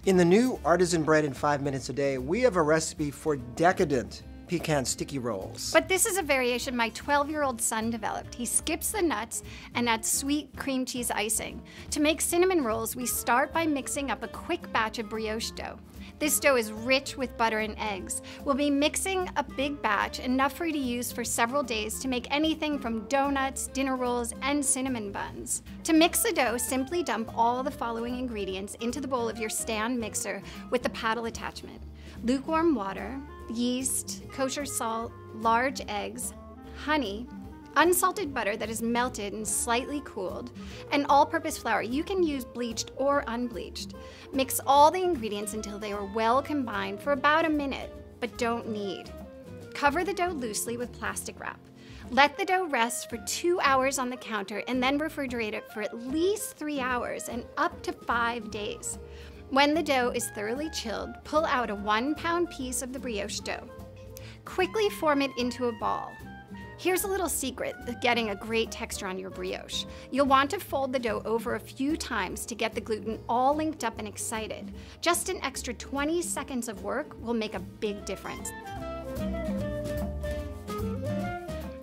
In the new Artisan Bread in 5 minutes a day, we have a recipe for decadent pecan sticky rolls. But this is a variation my 12-year-old son developed. He skips the nuts and adds sweet cream cheese icing. To make cinnamon rolls, we start by mixing up a quick batch of brioche dough. This dough is rich with butter and eggs. We'll be mixing a big batch, enough for you to use for several days to make anything from donuts, dinner rolls, and cinnamon buns. To mix the dough, simply dump all the following ingredients into the bowl of your stand mixer with the paddle attachment: lukewarm water, yeast, kosher salt, large eggs, honey, unsalted butter that is melted and slightly cooled, and all-purpose flour. You can use bleached or unbleached. Mix all the ingredients until they are well combined for about a minute, but don't knead. Cover the dough loosely with plastic wrap. Let the dough rest for 2 hours on the counter and then refrigerate it for at least 3 hours and up to 5 days. When the dough is thoroughly chilled, pull out a 1-pound piece of the brioche dough. Quickly form it into a ball. Here's a little secret to getting a great texture on your brioche. You'll want to fold the dough over a few times to get the gluten all linked up and excited. Just an extra 20 seconds of work will make a big difference.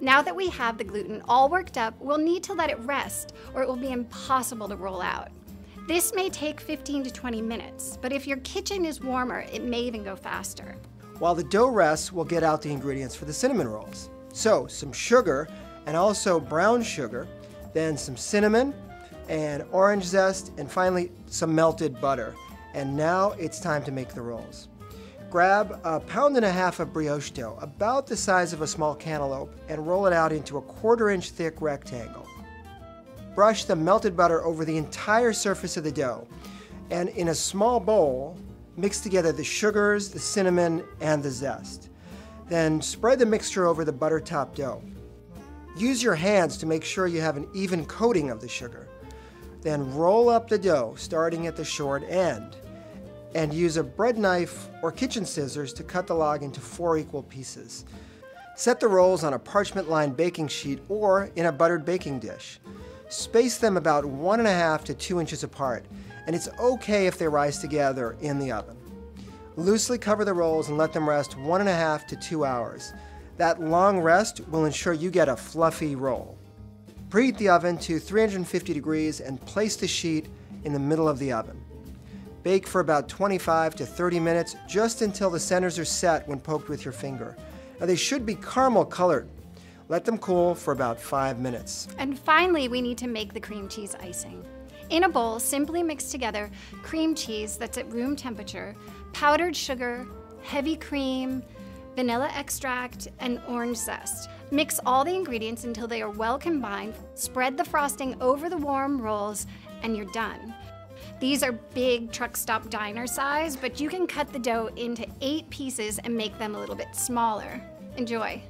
Now that we have the gluten all worked up, we'll need to let it rest or it will be impossible to roll out. This may take 15 to 20 minutes, but if your kitchen is warmer, it may even go faster. While the dough rests, we'll get out the ingredients for the cinnamon rolls. So, some sugar and also brown sugar, then some cinnamon and orange zest, and finally some melted butter. And now it's time to make the rolls. Grab 1.5 pounds of brioche dough, about the size of a small cantaloupe, and roll it out into a 1/4-inch thick rectangle. Brush the melted butter over the entire surface of the dough, and in a small bowl, mix together the sugars, the cinnamon, and the zest. Then spread the mixture over the butter-topped dough. Use your hands to make sure you have an even coating of the sugar. Then roll up the dough, starting at the short end, and use a bread knife or kitchen scissors to cut the log into 4 equal pieces. Set the rolls on a parchment-lined baking sheet or in a buttered baking dish. Space them about 1.5 to 2 inches apart, and it's okay if they rise together in the oven. Loosely cover the rolls and let them rest 1.5 to 2 hours. That long rest will ensure you get a fluffy roll. Preheat the oven to 350 degrees and place the sheet in the middle of the oven. Bake for about 25 to 30 minutes, just until the centers are set when poked with your finger. Now they should be caramel colored. Let them cool for about 5 minutes. And finally, we need to make the cream cheese icing. In a bowl, simply mix together cream cheese that's at room temperature, powdered sugar, heavy cream, vanilla extract, and orange zest. Mix all the ingredients until they are well combined. Spread the frosting over the warm rolls, and you're done. These are big truck stop diner size, but you can cut the dough into 8 pieces and make them a little bit smaller. Enjoy.